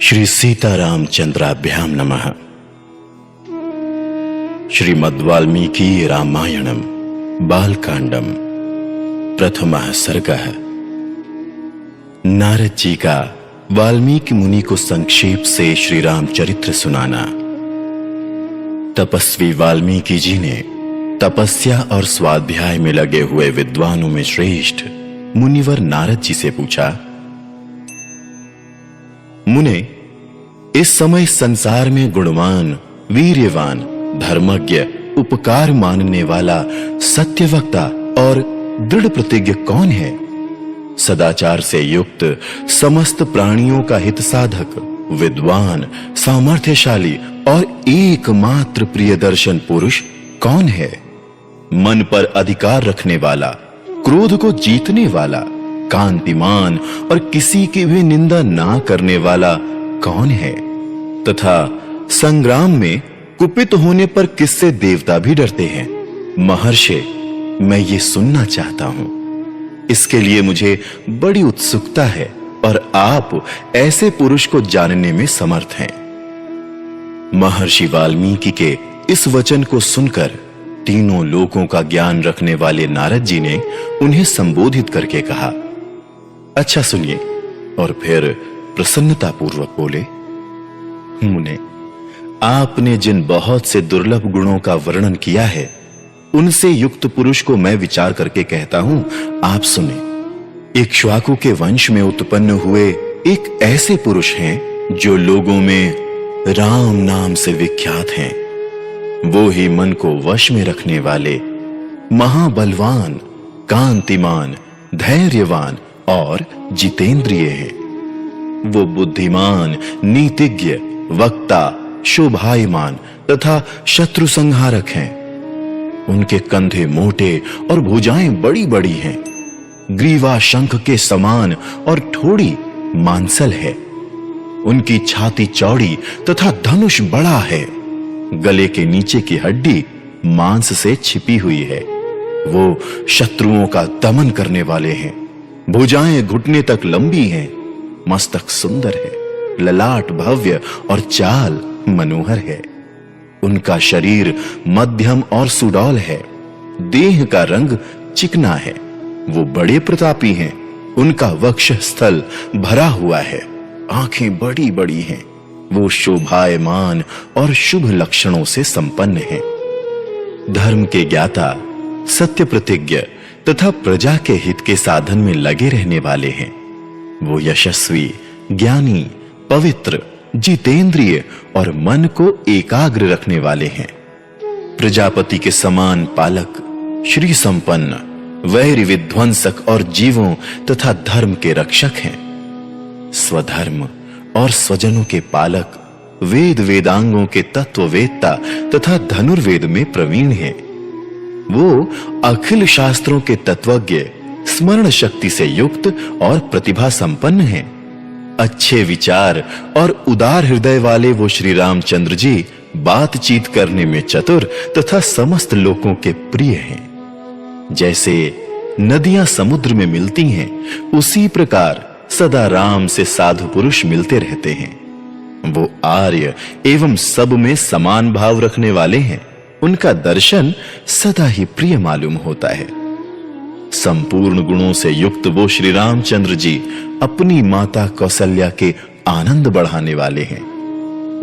श्री सीतारामचंद्राभ्याम नमः। श्रीमद्वाल्मीकि रामायणम बालकांडम प्रथमः सर्गः। नारद जी का वाल्मीकि मुनि को संक्षेप से श्री राम चरित्र सुनाना। तपस्वी वाल्मीकि जी ने तपस्या और स्वाध्याय में लगे हुए विद्वानों में श्रेष्ठ मुनिवर नारद जी से पूछा, मुने, इस समय संसार में गुणवान, वीर्यवान, धर्मज्ञ, उपकार मानने वाला, सत्यवक्ता और दृढ़ प्रतिज्ञ कौन है? सदाचार से युक्त, समस्त प्राणियों का हित साधक, विद्वान, सामर्थ्यशाली और एकमात्र प्रियदर्शन पुरुष कौन है? मन पर अधिकार रखने वाला, क्रोध को जीतने वाला, कांतिमान और किसी की भी निंदा ना करने वाला कौन है? तथा संग्राम में कुपित होने पर किससे देवता भी डरते हैं? महर्षि, मैं ये सुनना चाहता हूं। इसके लिए मुझे बड़ी उत्सुकता है और आप ऐसे पुरुष को जानने में समर्थ हैं। महर्षि वाल्मीकि के इस वचन को सुनकर तीनों लोकों का ज्ञान रखने वाले नारद जी ने उन्हें संबोधित करके कहा, अच्छा सुनिए। और फिर प्रसन्नता पूर्वक बोले, मुने, आपने जिन बहुत से दुर्लभ गुणों का वर्णन किया है, उनसे युक्त पुरुष को मैं विचार करके कहता हूं, आप सुने। इक्ष्वाकु के वंश में उत्पन्न हुए एक ऐसे पुरुष हैं जो लोगों में राम नाम से विख्यात हैं। वो ही मन को वश में रखने वाले, महाबलवान, कांतिमान, धैर्यवान और जितेंद्रिय हैं। वो बुद्धिमान, नीतिज्ञ, वक्ता, शोभायमान तथा शत्रु संहारक हैं। उनके कंधे मोटे और भुजाएं बड़ी बड़ी हैं। ग्रीवा शंख के समान और ठोड़ी मांसल है। उनकी छाती चौड़ी तथा धनुष बड़ा है। गले के नीचे की हड्डी मांस से छिपी हुई है। वो शत्रुओं का दमन करने वाले हैं। भुजाएं घुटने तक लंबी हैं। मस्तक सुंदर है, ललाट भव्य और चाल मनोहर है। उनका शरीर मध्यम और सुडौल है। देह का रंग चिकना है। वो बड़े प्रतापी हैं। उनका वक्षस्थल भरा हुआ है। आंखें बड़ी बड़ी हैं। वो शोभायमान और शुभ लक्षणों से संपन्न हैं। धर्म के ज्ञाता, सत्य प्रतिज्ञ तथा प्रजा के हित के साधन में लगे रहने वाले हैं। वो यशस्वी, ज्ञानी, पवित्र, जितेंद्रिय और मन को एकाग्र रखने वाले हैं। प्रजापति के समान पालक, श्री संपन्न, वैरी विध्वंसक और जीवों तथा धर्म के रक्षक हैं। स्वधर्म और स्वजनों के पालक, वेद वेदांगों के तत्ववेत्ता तथा धनुर्वेद में प्रवीण हैं। वो अखिल शास्त्रों के तत्वज्ञ, स्मरण शक्ति से युक्त और प्रतिभा संपन्न हैं। अच्छे विचार और उदार हृदय वाले वो श्री रामचंद्र जी बातचीत करने में चतुर तथा समस्त लोगों के प्रिय हैं। जैसे नदियां समुद्र में मिलती हैं, उसी प्रकार सदा राम से साधु पुरुष मिलते रहते हैं। वो आर्य एवं सब में समान भाव रखने वाले हैं। उनका दर्शन सदा ही प्रिय मालूम होता है। संपूर्ण गुणों से युक्त वो श्री रामचंद्र जी अपनी माता कौशल्या के आनंद बढ़ाने वाले हैं।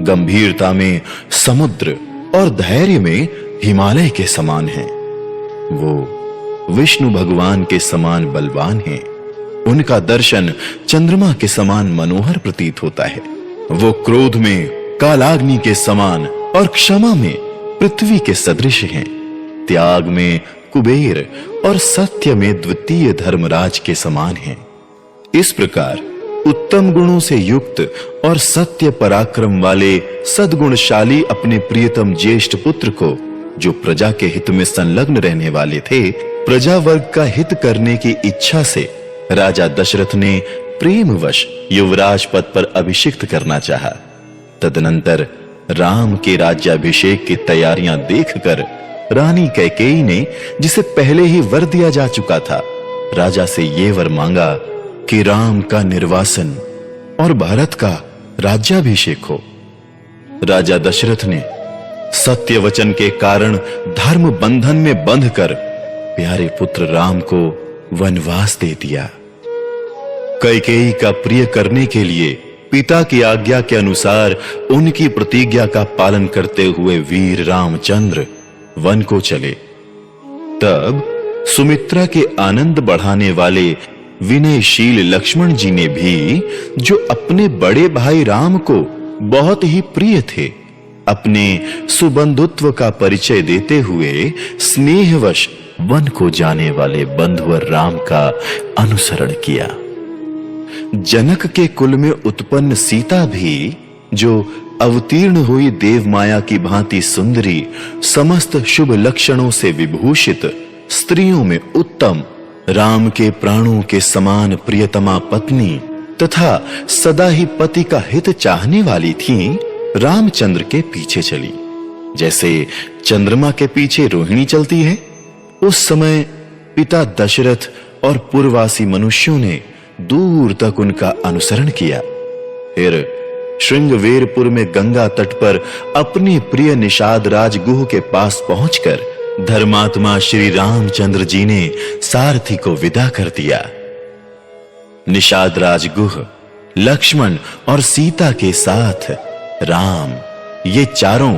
गंभीरता में समुद्र और धैर्य में हिमालय के समान हैं। वो विष्णु भगवान के समान बलवान हैं। उनका दर्शन चंद्रमा के समान मनोहर प्रतीत होता है। वो क्रोध में कालाग्नि के समान और क्षमा में पृथ्वी के सदृश हैं। त्याग में कुबेर और सत्य में द्वितीय धर्मराज के समान हैं। इस प्रकार उत्तम गुणों से युक्त और सत्य पराक्रम वाले सद्गुणशाली अपने प्रियतम ज्येष्ठ पुत्र को, जो प्रजा के हित में संलग्न रहने वाले थे, प्रजा वर्ग का हित करने की इच्छा से राजा दशरथ ने प्रेमवश युवराज पद पर अभिषिक्त करना चाहा। तदनंतर राम के राज्याभिषेक की तैयारियां देखकर रानी कैकेयी ने, जिसे पहले ही वर दिया जा चुका था, राजा से ये वर मांगा कि राम का निर्वासन और भरत का राज्याभिषेक हो। राजा दशरथ ने सत्य वचन के कारण धर्म बंधन में बंधकर प्यारे पुत्र राम को वनवास दे दिया। कैकेयी का प्रिय करने के लिए पिता की आज्ञा के अनुसार उनकी प्रतिज्ञा का पालन करते हुए वीर रामचंद्र वन को चले। तब सुमित्रा के आनंद बढ़ाने वाले विनयशील लक्ष्मण जी ने भी, जो अपने बड़े भाई राम को बहुत ही प्रिय थे, अपने सुबंधुत्व का परिचय देते हुए स्नेहवश वन को जाने वाले बंधुवर राम का अनुसरण किया। जनक के कुल में उत्पन्न सीता भी, जो अवतीर्ण हुई देवमाया की भांति सुंदरी, समस्त शुभ लक्षणों से विभूषित, स्त्रियों में उत्तम, राम के प्राणों के समान प्रियतमा पत्नी तथा सदा ही पति का हित चाहने वाली थीं, रामचंद्र के पीछे चली। जैसे चंद्रमा के पीछे रोहिणी चलती है, उस समय पिता दशरथ और पूर्ववासी मनुष्यों ने दूर तक उनका अनुसरण किया। फिर श्रृंगवेरपुर में गंगा तट पर अपने प्रिय निषाद राज गुह के पास पहुंचकर धर्मात्मा श्री रामचंद्र जी ने सारथी को विदा कर दिया। निषाद राज गुह, लक्ष्मण और सीता के साथ राम, ये चारों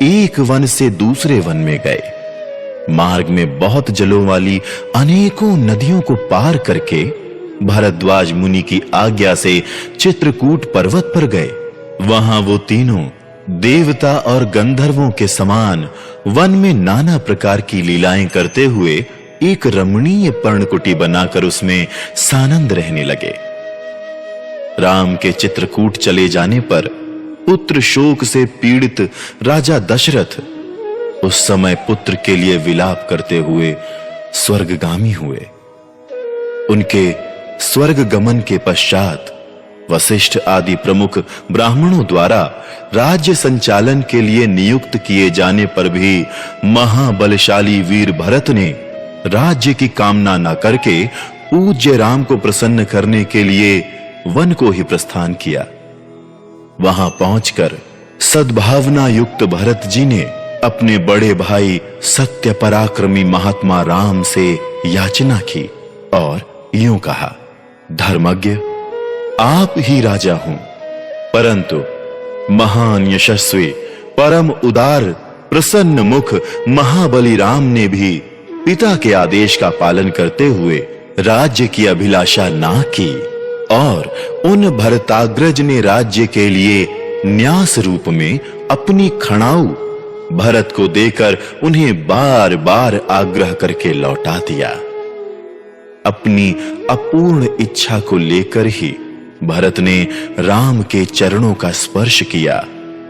एक वन से दूसरे वन में गए। मार्ग में बहुत जलों वाली अनेकों नदियों को पार करके भरद्वाज मुनि की आज्ञा से चित्रकूट पर्वत पर गए। वहां वो तीनों देवता और गंधर्वों के समान वन में नाना प्रकार की लीलाएं करते हुए एक रमणीय पर्णकुटी बनाकर उसमें सानंद रहने लगे। राम के चित्रकूट चले जाने पर पुत्र शोक से पीड़ित राजा दशरथ उस समय पुत्र के लिए विलाप करते हुए स्वर्गगामी हुए। उनके स्वर्ग गमन के पश्चात वशिष्ठ आदि प्रमुख ब्राह्मणों द्वारा राज्य संचालन के लिए नियुक्त किए जाने पर भी महाबलशाली वीर भरत ने राज्य की कामना न करके पूज्य राम को प्रसन्न करने के लिए वन को ही प्रस्थान किया। वहां पहुंचकर सद्भावना युक्त भरत जी ने अपने बड़े भाई सत्य पराक्रमी महात्मा राम से याचना की और यूं कहा, धर्मज्ञ, आप ही राजा हों, परंतु महान यशस्वी, परम उदार, प्रसन्न मुख महाबली राम ने भी पिता के आदेश का पालन करते हुए राज्य की अभिलाषा ना की और उन भरताग्रज ने राज्य के लिए न्यास रूप में अपनी खड़ाऊ भरत को देकर उन्हें बार बार आग्रह करके लौटा दिया। अपनी अपूर्ण इच्छा को लेकर ही भरत ने राम के चरणों का स्पर्श किया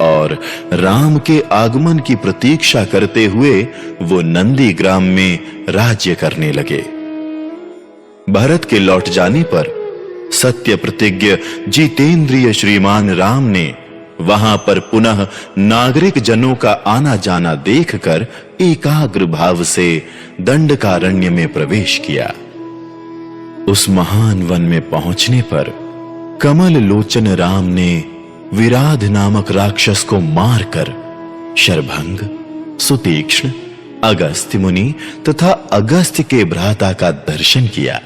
और राम के आगमन की प्रतीक्षा करते हुए वो नंदी ग्राम में राज्य करने लगे। भरत के लौट जाने पर सत्य प्रतिज्ञ जितेंद्रिय श्रीमान राम ने वहां पर पुनः नागरिक जनों का आना जाना देखकर एकाग्र भाव से दंडकारण्य में प्रवेश किया। उस महान वन में पहुंचने पर कमल लोचन राम ने विराध नामक राक्षस को मारकर शरभंग, सुतीक्ष्ण, अगस्त्य मुनि तथा अगस्त्य के भ्राता का दर्शन किया।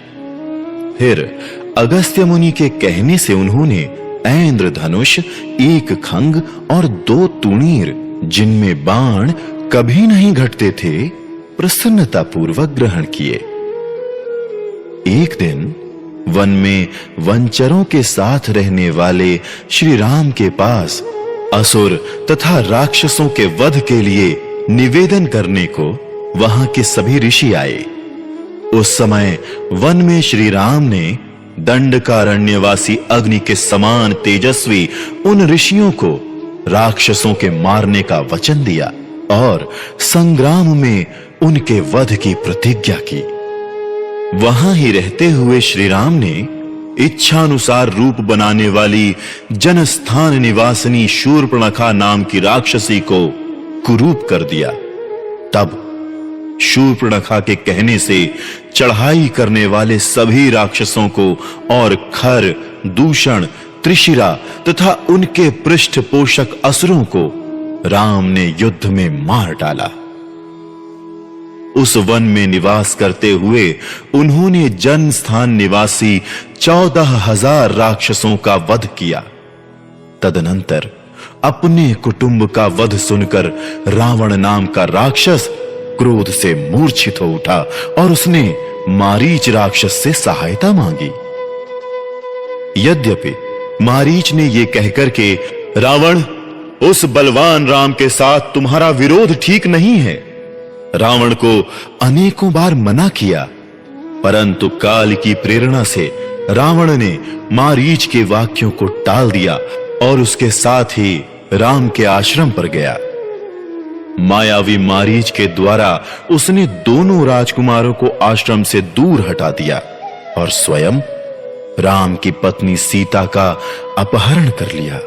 फिर अगस्त्य मुनि के कहने से उन्होंने ऐन्द्र धनुष, एक खंग और 2 तूणीर, जिनमें बाण कभी नहीं घटते थे, प्रसन्नता पूर्वक ग्रहण किए। एक दिन वन में वनचरों के साथ रहने वाले श्री राम के पास असुर तथा राक्षसों के वध के लिए निवेदन करने को वहां के सभी ऋषि आए। उस समय वन में श्री राम ने दंडकारण्यवासी अग्नि के समान तेजस्वी उन ऋषियों को राक्षसों के मारने का वचन दिया और संग्राम में उनके वध की प्रतिज्ञा की। वहां ही रहते हुए श्री राम ने इच्छानुसार रूप बनाने वाली जनस्थान निवासिनी शूर्पणखा नाम की राक्षसी को कुरूप कर दिया। तब शूर्पणखा के कहने से चढ़ाई करने वाले सभी राक्षसों को और खर, दूषण, त्रिशिरा तथा उनके पृष्ठपोषक असुरों को राम ने युद्ध में मार डाला। उस वन में निवास करते हुए उन्होंने जन स्थान निवासी 14,000 राक्षसों का वध किया। तदनंतर अपने कुटुंब का वध सुनकर रावण नाम का राक्षस क्रोध से मूर्छित हो उठा और उसने मारीच राक्षस से सहायता मांगी। यद्यपि मारीच ने यह कहकर के रावण, उस बलवान राम के साथ तुम्हारा विरोध ठीक नहीं है, रावण को अनेकों बार मना किया, परंतु काल की प्रेरणा से रावण ने मारीच के वाक्यों को टाल दिया और उसके साथ ही राम के आश्रम पर गया। मायावी मारीच के द्वारा उसने दोनों राजकुमारों को आश्रम से दूर हटा दिया और स्वयं राम की पत्नी सीता का अपहरण कर लिया।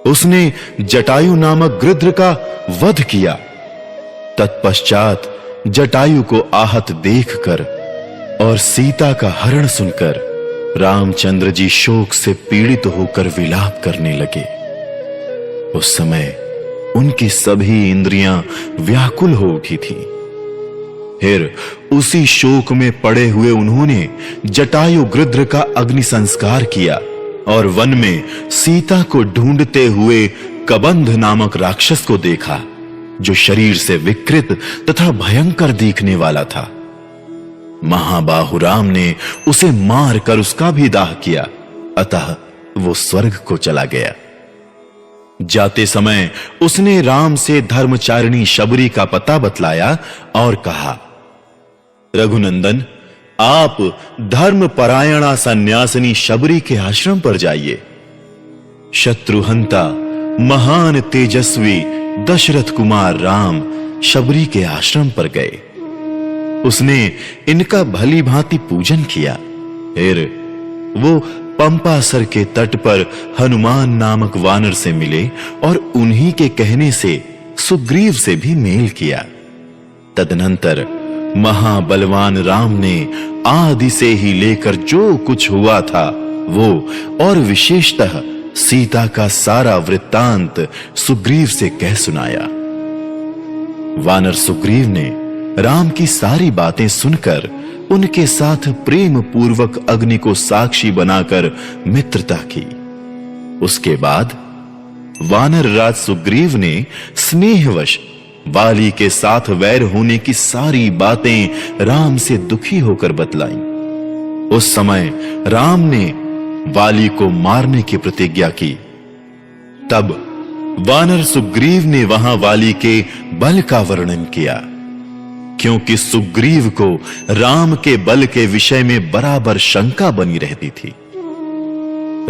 उसने जटायु नामक गृध्र का वध किया। तत्पश्चात जटायु को आहत देखकर और सीता का हरण सुनकर रामचंद्र जी शोक से पीड़ित होकर विलाप करने लगे। उस समय उनकी सभी इंद्रियां व्याकुल हो उठी थी। फिर उसी शोक में पड़े हुए उन्होंने जटायु गृध्र का अग्नि संस्कार किया और वन में सीता को ढूंढते हुए कबंध नामक राक्षस को देखा, जो शरीर से विकृत तथा भयंकर दिखने वाला था। महाबाहु राम ने उसे मारकर उसका भी दाह किया, अतः वो स्वर्ग को चला गया। जाते समय उसने राम से धर्मचारिणी शबरी का पता बतलाया और कहा, रघुनंदन, आप धर्मपरायणा सन्यासिनी शबरी के आश्रम पर जाइए। शत्रुहंता महान तेजस्वी दशरथ कुमार राम शबरी के आश्रम पर गए। उसने इनका भली भांति पूजन किया। फिर वो पंपासर के तट पर हनुमान नामक वानर से मिले और उन्हीं के कहने से सुग्रीव से भी मेल किया। तदनंतर महाबलवान राम ने आदि से ही लेकर जो कुछ हुआ था वो और विशेषतः सीता का सारा वृत्तांत सुग्रीव से कह सुनाया। वानर सुग्रीव ने राम की सारी बातें सुनकर उनके साथ प्रेम पूर्वक अग्नि को साक्षी बनाकर मित्रता की। उसके बाद वानर राज सुग्रीव ने स्नेहवश वाली के साथ वैर होने की सारी बातें राम से दुखी होकर बतलाई। उस समय राम ने वाली को मारने की प्रतिज्ञा की। तब वानर सुग्रीव ने वहां वाली के बल का वर्णन किया, क्योंकि सुग्रीव को राम के बल के विषय में बराबर शंका बनी रहती थी।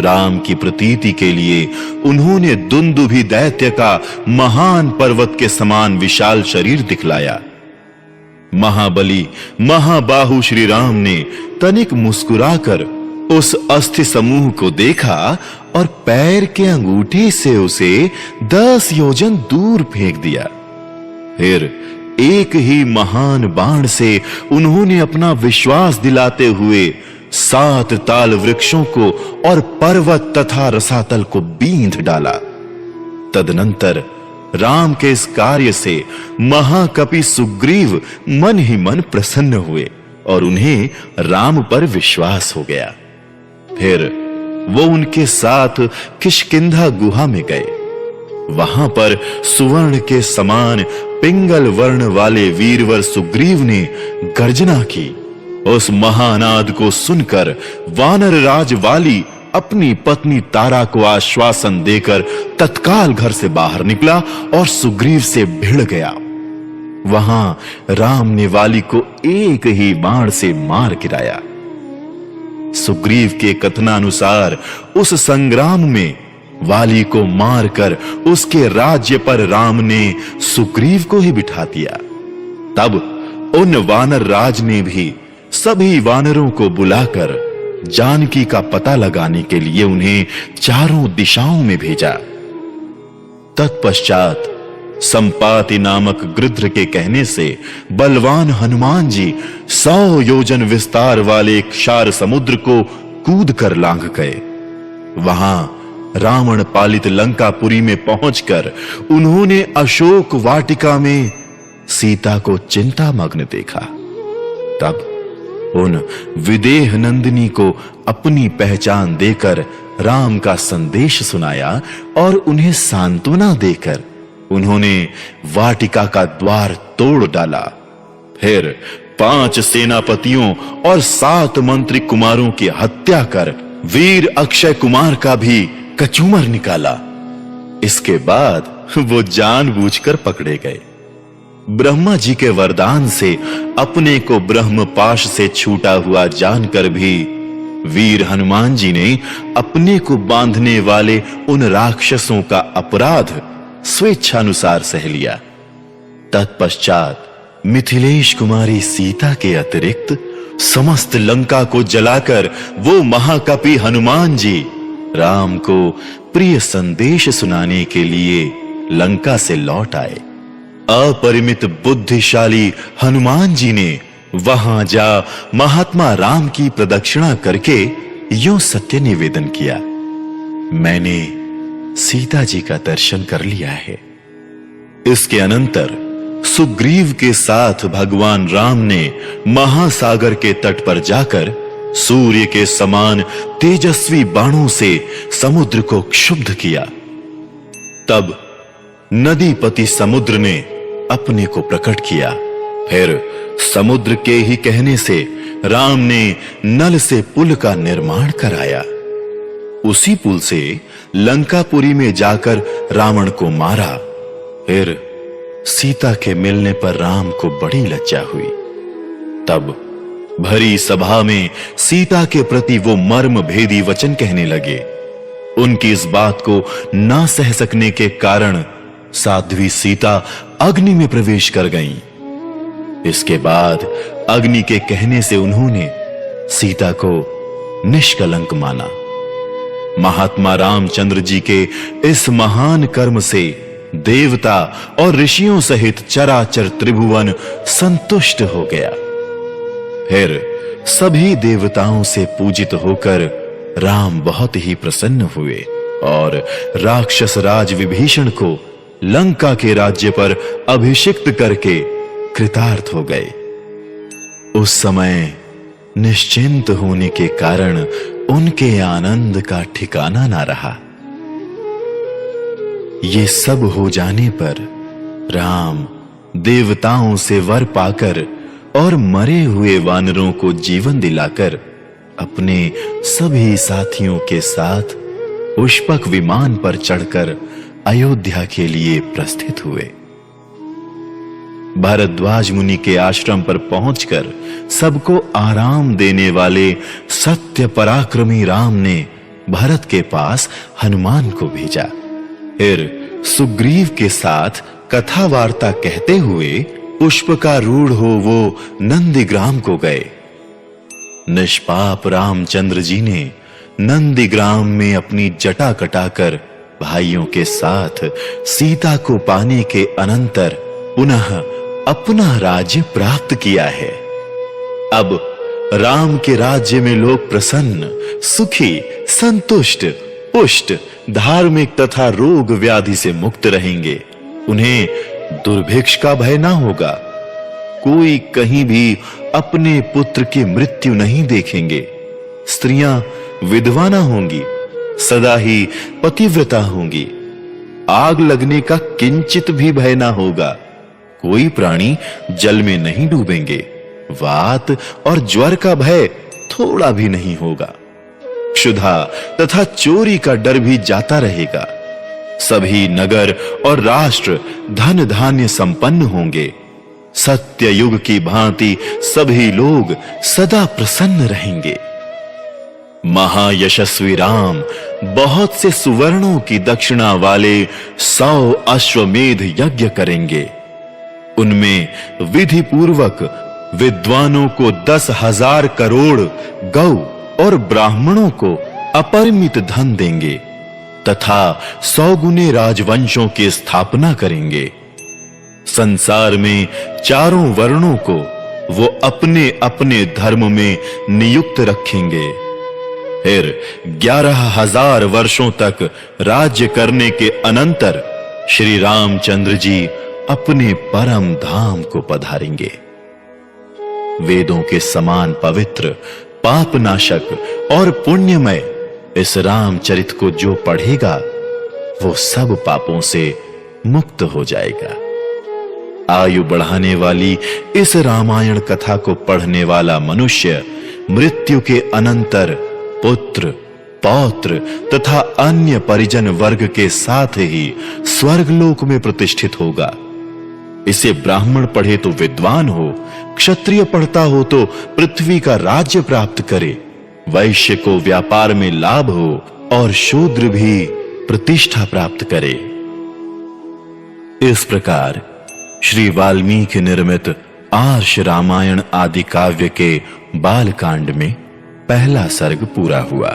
राम की प्रतीति के लिए उन्होंने दुंदुभि दैत्य का महान पर्वत के समान विशाल शरीर दिखलाया। महाबली महाबाहु श्री राम ने तनिक मुस्कुराकर उस अस्थि समूह को देखा और पैर के अंगूठे से उसे 10 योजन दूर फेंक दिया। फिर एक ही महान बाण से उन्होंने अपना विश्वास दिलाते हुए 7 ताल वृक्षों को और पर्वत तथा रसातल को बींध डाला। तदनंतर राम के इस कार्य से महाकपि सुग्रीव मन ही मन प्रसन्न हुए और उन्हें राम पर विश्वास हो गया। फिर वो उनके साथ किष्किंधा गुहा में गए। वहां पर सुवर्ण के समान पिंगल वर्ण वाले वीरवर सुग्रीव ने गर्जना की। उस महानाद को सुनकर वानर राज वाली अपनी पत्नी तारा को आश्वासन देकर तत्काल घर से बाहर निकला और सुग्रीव से भिड़ गया। वहां राम ने वाली को एक ही बाण से मार गिराया। सुग्रीव के कथनानुसार उस संग्राम में वाली को मारकर उसके राज्य पर राम ने सुग्रीव को ही बिठा दिया। तब उन वानर राज ने भी सभी वानरों को बुलाकर जानकी का पता लगाने के लिए उन्हें चारों दिशाओं में भेजा। तत्पश्चात संपाति नामक गृध्र के कहने से बलवान हनुमान जी 100 योजन विस्तार वाले क्षार समुद्र को कूद कर लांघ गए। वहां रावण पालित लंकापुरी में पहुंचकर उन्होंने अशोक वाटिका में सीता को चिंतामग्न देखा। तब उन विदेह नंदिनी को अपनी पहचान देकर राम का संदेश सुनाया और उन्हें सांत्वना देकर उन्होंने वाटिका का द्वार तोड़ डाला। फिर 5 सेनापतियों और 7 मंत्री कुमारों की हत्या कर वीर अक्षय कुमार का भी कचूमर निकाला। इसके बाद वो जानबूझकर पकड़े गए। ब्रह्मा जी के वरदान से अपने को ब्रह्मपाश से छूटा हुआ जानकर भी वीर हनुमान जी ने अपने को बांधने वाले उन राक्षसों का अपराध स्वेच्छानुसार सह लिया। तत्पश्चात मिथिलेश कुमारी सीता के अतिरिक्त समस्त लंका को जलाकर वो महाकपि हनुमान जी राम को प्रिय संदेश सुनाने के लिए लंका से लौट आए। अपरिमित बुद्धिशाली हनुमान जी ने वहां जा महात्मा राम की प्रदक्षिणा करके यूं सत्य निवेदन किया, मैंने सीता जी का दर्शन कर लिया है। इसके अनंतर सुग्रीव के साथ भगवान राम ने महासागर के तट पर जाकर सूर्य के समान तेजस्वी बाणों से समुद्र को क्षुब्ध किया। तब नदीपति समुद्र ने अपने को प्रकट किया। फिर समुद्र के ही कहने से राम ने नल से पुल का निर्माण कराया। उसी पुल से लंकापुरी में जाकर रावण को मारा। फिर सीता के मिलने पर राम को बड़ी लज्जा हुई। तब भरी सभा में सीता के प्रति वो मर्म भेदी वचन कहने लगे। उनकी इस बात को ना सह सकने के कारण साध्वी सीता अग्नि में प्रवेश कर गईं। इसके बाद अग्नि के कहने से उन्होंने सीता को निष्कलंक माना। महात्मा रामचंद्र जी के इस महान कर्म से देवता और ऋषियों सहित चराचर त्रिभुवन संतुष्ट हो गया। फिर सभी देवताओं से पूजित होकर राम बहुत ही प्रसन्न हुए और राक्षस राज विभीषण को लंका के राज्य पर अभिषिक्त करके कृतार्थ हो गए। उस समय निश्चिंत होने के कारण उनके आनंद का ठिकाना ना रहा। ये सब हो जाने पर राम देवताओं से वर पाकर और मरे हुए वानरों को जीवन दिलाकर अपने सभी साथियों के साथ पुष्पक विमान पर चढ़कर अयोध्या के लिए प्रस्थित हुए। भारद्वाज मुनि के आश्रम पर पहुंचकर सबको आराम देने वाले सत्य पराक्रमी राम ने भरत के पास हनुमान को भेजा। फिर सुग्रीव के साथ कथा वार्ता कहते हुए पुष्पकारूढ़ हो वो नंदीग्राम को गए। निष्पाप रामचंद्र जी ने नंदीग्राम में अपनी जटा कटाकर भाइयों के साथ सीता को पाने के अनंतर पुनः अपना राज्य प्राप्त किया है। अब राम के राज्य में लोग प्रसन्न, सुखी, संतुष्ट, पुष्ट, धार्मिक तथा रोग व्याधि से मुक्त रहेंगे। उन्हें दुर्भिक्ष का भय ना होगा। कोई कहीं भी अपने पुत्र की मृत्यु नहीं देखेंगे। स्त्रियां विधवा ना होंगी, सदा ही पतिव्रता होंगी। आग लगने का किंचित भी भय ना होगा। कोई प्राणी जल में नहीं डूबेंगे। वात और ज्वर का भय थोड़ा भी नहीं होगा। क्षुधा तथा चोरी का डर भी जाता रहेगा। सभी नगर और राष्ट्र धन धान्य संपन्न होंगे। सत्य युग की भांति सभी लोग सदा प्रसन्न रहेंगे। महायशस्वी राम बहुत से सुवर्णों की दक्षिणा वाले 100 अश्वमेध यज्ञ करेंगे। उनमें विधि पूर्वक विद्वानों को 10,000 करोड़ गौ और ब्राह्मणों को अपरिमित धन देंगे तथा 100 गुने राजवंशों की स्थापना करेंगे। संसार में चारों वर्णों को वो अपने अपने धर्म में नियुक्त रखेंगे। फिर 11,000 वर्षों तक राज्य करने के अनंतर श्री रामचंद्र जी अपने परम धाम को पधारेंगे। वेदों के समान पवित्र, पापनाशक और पुण्यमय इस रामचरित को जो पढ़ेगा वो सब पापों से मुक्त हो जाएगा। आयु बढ़ाने वाली इस रामायण कथा को पढ़ने वाला मनुष्य मृत्यु के अनंतर पुत्र, पौत्र तथा अन्य परिजन वर्ग के साथ ही स्वर्गलोक में प्रतिष्ठित होगा। इसे ब्राह्मण पढ़े तो विद्वान हो, क्षत्रिय पढ़ता हो तो पृथ्वी का राज्य प्राप्त करे, वैश्य को व्यापार में लाभ हो और शूद्र भी प्रतिष्ठा प्राप्त करे। इस प्रकार श्री वाल्मीकि निर्मित आर्ष रामायण आदि काव्य के बालकांड में पहला सर्ग पूरा हुआ।